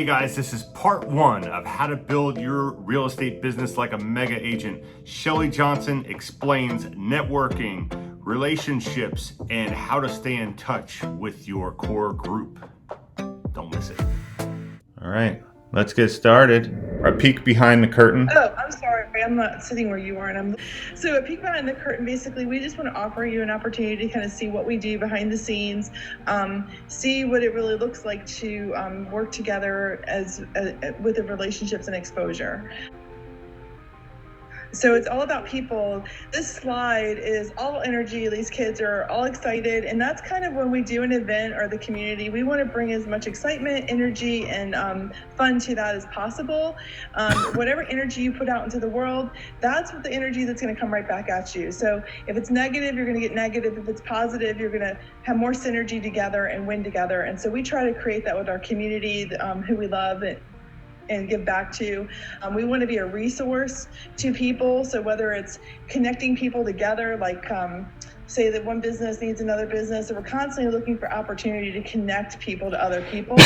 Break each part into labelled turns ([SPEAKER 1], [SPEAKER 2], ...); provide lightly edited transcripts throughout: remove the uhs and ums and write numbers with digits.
[SPEAKER 1] Hey guys, this is part one of how to build your real estate business like a mega agent. Shelley Johnson explains networking, relationships, and how to stay in touch with your core group. Don't miss it. All right, let's get started. A peek behind the curtain.
[SPEAKER 2] Oh, I'm sorry. I'm not sitting where you are. So a peek behind the curtain, basically, we just want to offer you an opportunity to kind of see what we do behind the scenes, see what it really looks like to work together with the relationships and exposure. So it's all about people. This slide is all energy. These kids are all excited. And that's kind of when we do an event or the community, we want to bring as much excitement, energy, and fun to that as possible. Whatever energy you put out into the world, that's what the energy that's going to come right back at you. So if it's negative, you're going to get negative. If it's positive, you're going to have more synergy together and win together. And so we try to create that with our community, who we love and give back to. We want to be a resource to people. So whether it's connecting people together, like say that one business needs another business, so we're constantly looking for opportunity to connect people to other people.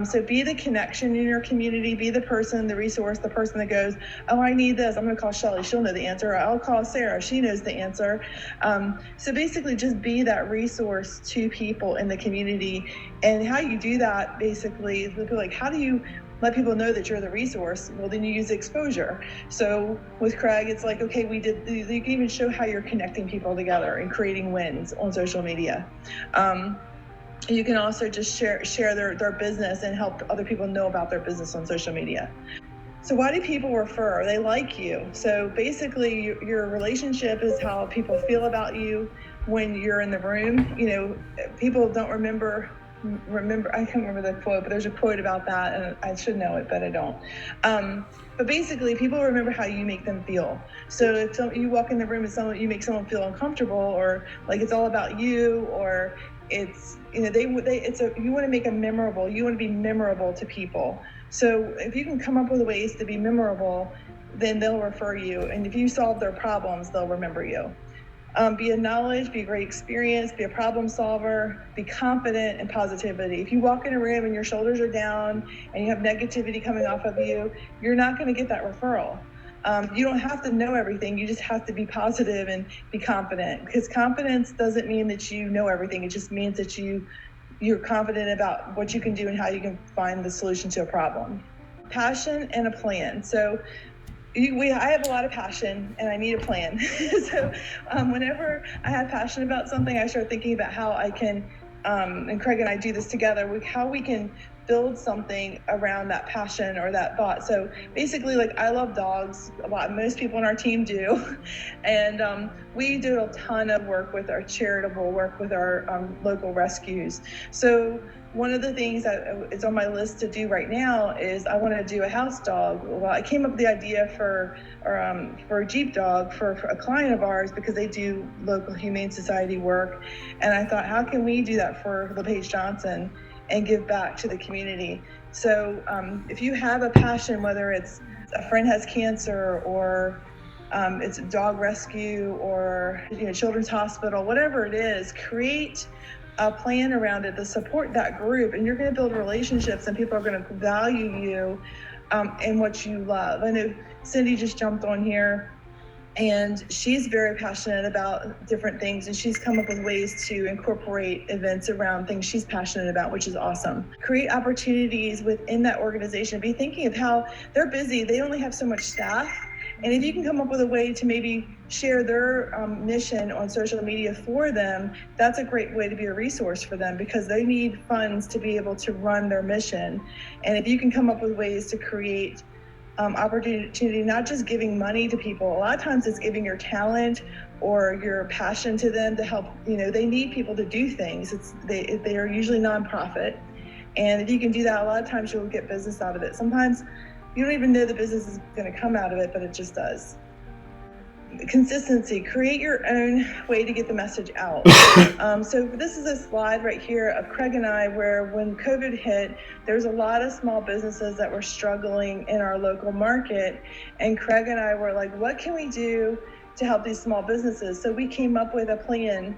[SPEAKER 2] So be the connection in your community, be the person, the resource, the person that goes, oh, I need this. I'm going to call Shelley. She'll know the answer. Or I'll call Sarah. She knows the answer. So basically just be that resource to people in the community. And how you do that basically is like, how do you let people know that you're the resource? Well, then you use exposure. So with Craig, it's like, okay, you can even show how you're connecting people together and creating wins on social media. You can also just share their business and help other people know about their business on social media. So why do people refer? They like you. So basically your relationship is how people feel about you when you're in the room. You know, people don't remember, I can't remember the quote, but there's a quote about that, and I should know it, but I don't. But basically, people remember how you make them feel. So if you walk in the room and you make someone feel uncomfortable, or like it's all about you, or it's, you know, you want to make them memorable. You want to be memorable to people. So if you can come up with ways to be memorable, then they'll refer you. And if you solve their problems, they'll remember you. Be a knowledge, be a great experience, be a problem solver, be confident, and positivity. If you walk in a room and your shoulders are down and you have negativity coming off of you, you're not going to get that referral. You don't have to know everything. You just have to be positive and be confident, because confidence doesn't mean that you know everything. It just means that you're confident about what you can do and how you can find the solution to a problem. Passion and a plan. So I have a lot of passion and I need a plan. So whenever I have passion about something, I start thinking about how I can, and Craig and I do this together, how we can build something around that passion or that thought. So basically, like, I love dogs a lot. Most people on our team do. And we do a ton of work with our charitable work with our local rescues. So one of the things that is on my list to do right now is I want to do a house dog. Well, I came up with the idea for a Jeep dog for a client of ours, because they do local Humane Society work. And I thought, how can we do that for LePage Johnson and give back to the community? So if you have a passion, whether it's a friend has cancer, or it's a dog rescue, or children's hospital, whatever it is, create a plan around it to support that group, and you're going to build relationships, and people are going to value you and what you love. I know Cindy just jumped on here, and she's very passionate about different things, and she's come up with ways to incorporate events around things she's passionate about, which is awesome. Create opportunities within that organization. Be thinking of how they're busy. They only have so much staff. And if you can come up with a way to maybe share their mission on social media for them, that's a great way to be a resource for them, because they need funds to be able to run their mission. And if you can come up with ways to create opportunity, not just giving money to people, a lot of times it's giving your talent or your passion to them to help. They need people to do things. They are usually nonprofit. And if you can do that, a lot of times you'll get business out of it. Sometimes you don't even know the business is going to come out of it, but it just does. Consistency. Create your own way to get the message out. So this is a slide right here of Craig and I, where when COVID hit, there's a lot of small businesses that were struggling in our local market. And Craig and I were like, what can we do to help these small businesses? So we came up with a plan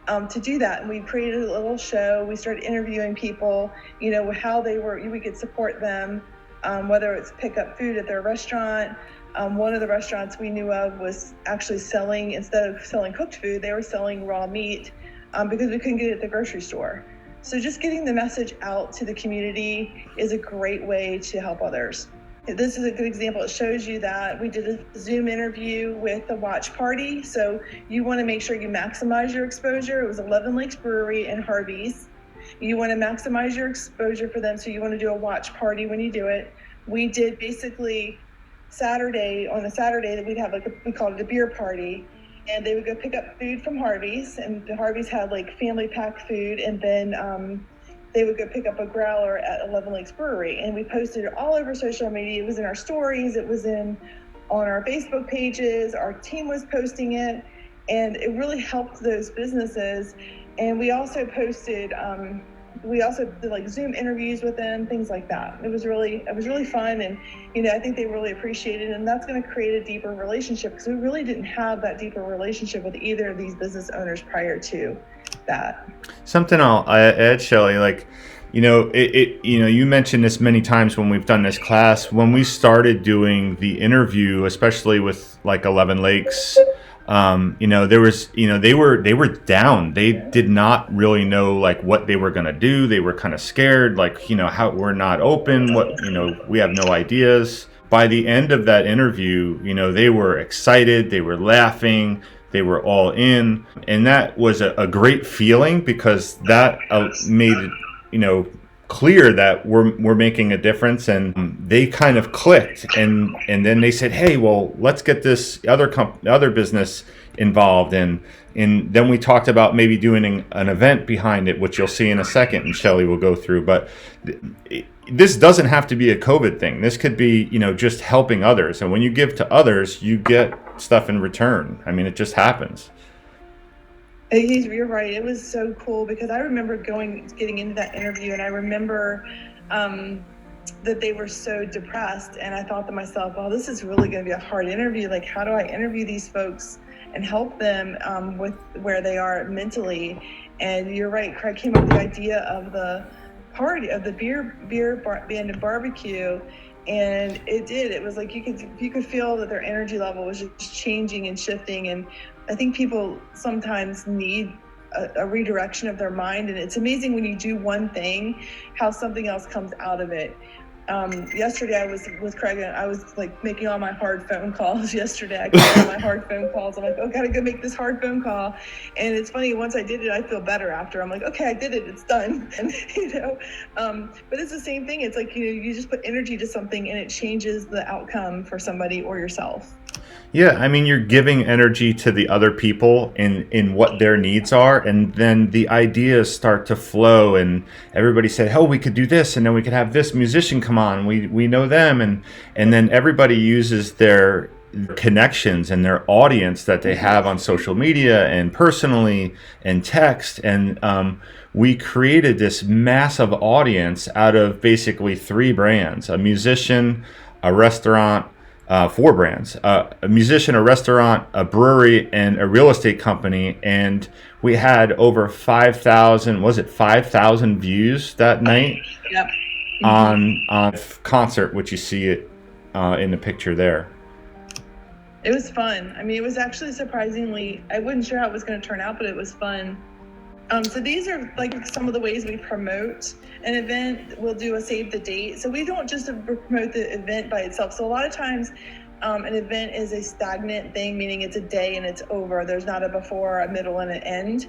[SPEAKER 2] to do that. And we created a little show. We started interviewing people, how we could support them, whether it's pick up food at their restaurant. One of the restaurants we knew of was actually selling, instead of selling cooked food, they were selling raw meat because we couldn't get it at the grocery store. So just getting the message out to the community is a great way to help others. This is a good example. It shows you that we did a Zoom interview with the watch party. So you want to make sure you maximize your exposure. It was 11 Lakes Brewery and Harvey's. You want to maximize your exposure for them. So you want to do a watch party when you do it. We did basically on a Saturday that we'd have we called it a beer party. And they would go pick up food from Harvey's, and the Harvey's had family pack food, and then they would go pick up a growler at 11 Lakes Brewery. And we posted it all over social media. It was in our stories, it was on our Facebook pages, our team was posting it, and it really helped those businesses. And we also posted, we also did Zoom interviews with them, things like that. It was really fun, and I think they really appreciated it, and that's going to create a deeper relationship, because we really didn't have that deeper relationship with either of these business owners prior to that.
[SPEAKER 1] Something I'll add, Shelley, you mentioned this many times when we've done this class. When we started doing the interview, especially with 11 Lakes, there was, they were down. They did not really know what they were going to do. They were kind of scared, how we're not open, we have no ideas. By the end of that interview, they were excited, they were laughing, they were all in. And that was a great feeling, because that made it, clear that we're making a difference, and they kind of clicked, and then they said, hey, well, let's get this other business involved, and then we talked about maybe doing an event behind it, which you'll see in a second, and Shelley will go through. But this doesn't have to be a COVID thing. This could be just helping others, and when you give to others, you get stuff in return. I mean, it just happens.
[SPEAKER 2] You're right. It was so cool, because I remember getting into that interview, and I remember that they were so depressed, and I thought to myself, well, this is really going to be a hard interview. How do I interview these folks and help them with where they are mentally? And you're right, Craig came up with the idea of the party, of the beer band and barbecue. And it was you could feel that their energy level was just changing and shifting. And I think people sometimes need a redirection of their mind. And it's amazing when you do one thing, how something else comes out of it. Yesterday I was with Craig, and I was making all my hard phone calls yesterday. I got all my hard phone calls. I'm gotta go make this hard phone call. And it's funny, once I did it, I feel better after. I'm okay, I did it, it's done. And but it's the same thing. It's you just put energy to something, and it changes the outcome for somebody or yourself.
[SPEAKER 1] Yeah, I mean, you're giving energy to the other people in what their needs are, and then the ideas start to flow, and everybody said, oh, we could do this, and then we could have this musician come on, we know them, and then everybody uses their connections and their audience that they have on social media and personally and text, and we created this massive audience out of basically 3 brands: a musician, a restaurant, 4 brands, a musician, a restaurant, a brewery, and a real estate company. And we had over 5,000 views that night.
[SPEAKER 2] Yep.
[SPEAKER 1] on concert, which you see it in the picture there.
[SPEAKER 2] It was fun. I mean, it was actually surprisingly, I wasn't sure how it was going to turn out, but it was fun. So these are some of the ways we promote an event. We'll do a save the date. So we don't just promote the event by itself. So a lot of times an event is a stagnant thing, meaning it's a day and it's over. There's not a before, a middle, and an end.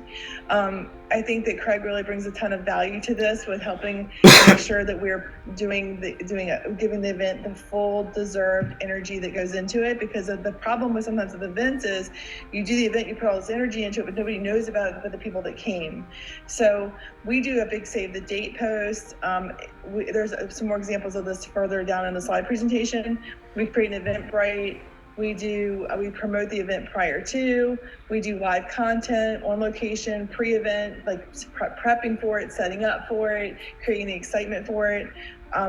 [SPEAKER 2] I think that Craig really brings a ton of value to this with helping make sure that we're giving the event the full deserved energy that goes into it. Because the problem with sometimes with events is you do the event, you put all this energy into it, but nobody knows about it but the people that came. So we do a big save the date post. There's some more examples of this further down in the slide presentation. We create an Eventbrite. We promote the event prior to. We do live content on location, pre-event, prepping for it, setting up for it, creating the excitement for it.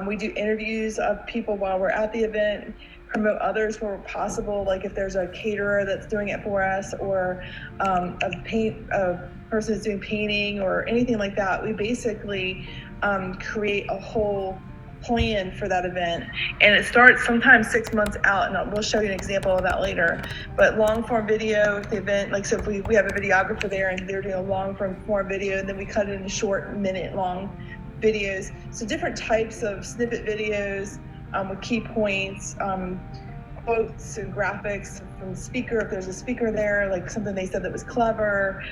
[SPEAKER 2] We do interviews of people while we're at the event, promote others where possible, like if there's a caterer that's doing it for us, or a person who's doing painting or anything like that. We basically create a whole plan for that event, and it starts sometimes 6 months out, and we'll show you an example of that later. But long form video, if the event, like, so if we have a videographer there and they're doing a long form video, and then we cut it into short minute long videos. So different types of snippet videos with key points, quotes and graphics from the speaker, if there's a speaker there, like something they said that was clever,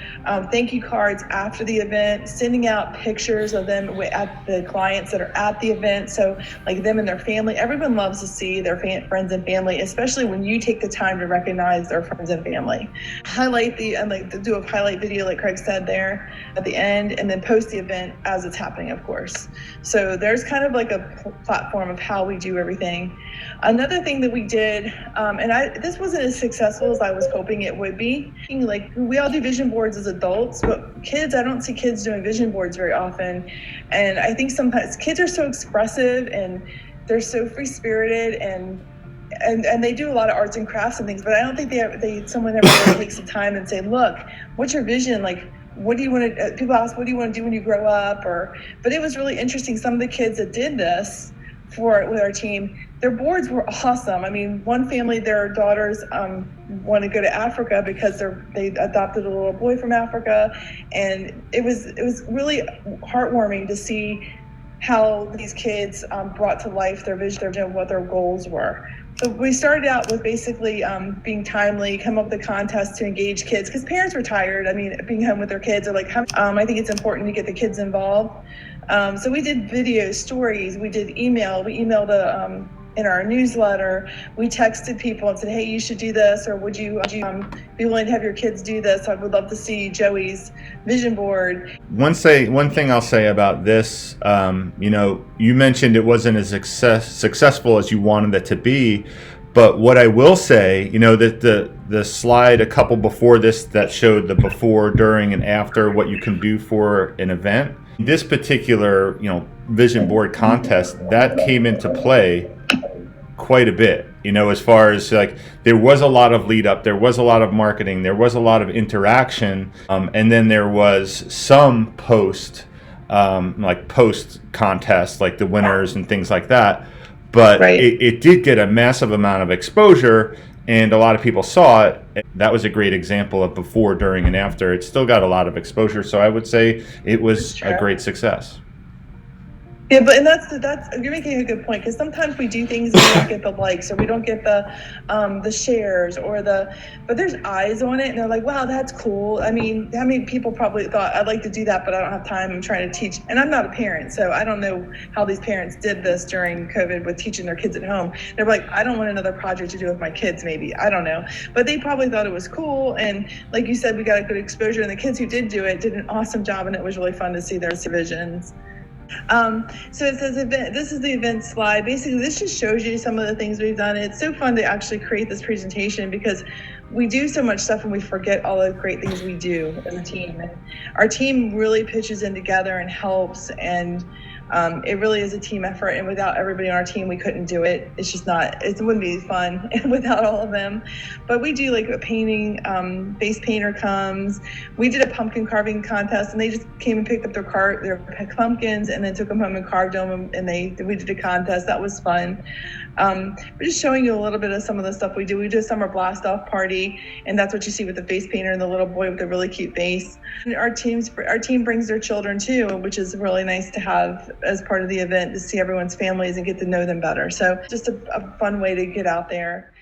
[SPEAKER 2] thank you cards after the event, sending out pictures of them at the clients that are at the event, so like them and their family. Everyone loves to see their friends and family, especially when you take the time to recognize their friends and family. Do a highlight video like Craig said there at the end, and then post the event as it's happening, of course. So there's kind of like a platform of how we do everything. Another thing that we did, and this wasn't as successful as I was hoping it would be. Like, we all do vision boards as adults, but kids, I don't see kids doing vision boards very often. And I think sometimes kids are so expressive and they're so free spirited, and they do a lot of arts and crafts and things, but I don't think someone ever really takes the time and say, look, what's your vision? Like, what do you want to, people ask, what do you want to do when you grow up? But it was really interesting. Some of the kids that did this with our team, their boards were awesome. I mean, one family, their daughters want to go to Africa because they adopted a little boy from Africa, and it was really heartwarming to see how these kids brought to life their vision, what their goals were. So we started out with basically being timely, come up with a contest to engage kids, because parents were tired. I mean, being home with their kids are like, I think it's important to get the kids involved. So we did video stories, we did email, we emailed in our newsletter, we texted people and said, hey, you should do this, or would you be willing to have your kids do this? I would love to see Joey's vision board.
[SPEAKER 1] One thing I'll say about this, you mentioned it wasn't as successful as you wanted it to be, but what I will say, that the slide a couple before this that showed the before, during, and after, what you can do for an event, this particular, vision board contest, that came into play quite a bit, as far as like, there was a lot of lead up, there was a lot of marketing, there was a lot of interaction, and then there was some post contest, like the winners and things like that. But right. It did get a massive amount of exposure, and a lot of people saw it. That was a great example of before, during, and after. It still got a lot of exposure, so I would say it was a great success.
[SPEAKER 2] Yeah, but that's you're making a good point, because sometimes we do things and we don't get the likes, or we don't get the shares, but there's eyes on it, and they're like, wow, that's cool. I mean, how many people probably thought, I'd like to do that, but I don't have time, I'm trying to teach. And I'm not a parent, so I don't know how these parents did this during COVID with teaching their kids at home. They're like, I don't want another project to do with my kids, maybe, I don't know. But they probably thought it was cool, and like you said, we got a good exposure, and the kids who did do it did an awesome job, and it was really fun to see their visions. So it says event. This is the event slide. Basically, this just shows you some of the things we've done. It's so fun to actually create this presentation, because we do so much stuff and we forget all the great things we do as a team. And our team really pitches in together and helps, and it really is a team effort. And without everybody on our team, we couldn't do it. It's just not. It wouldn't be fun without all of them. But we do like a painting. Base painter comes. We did a pumpkin carving contest, and they just came and picked up their pumpkins and then took them home and carved them. And we did a contest. That was fun. We're just showing you a little bit of some of the stuff we do. We do a summer blast off party, and that's what you see with the face painter and the little boy with a really cute face. And our team brings their children too, which is really nice to have as part of the event, to see everyone's families and get to know them better. So just a fun way to get out there.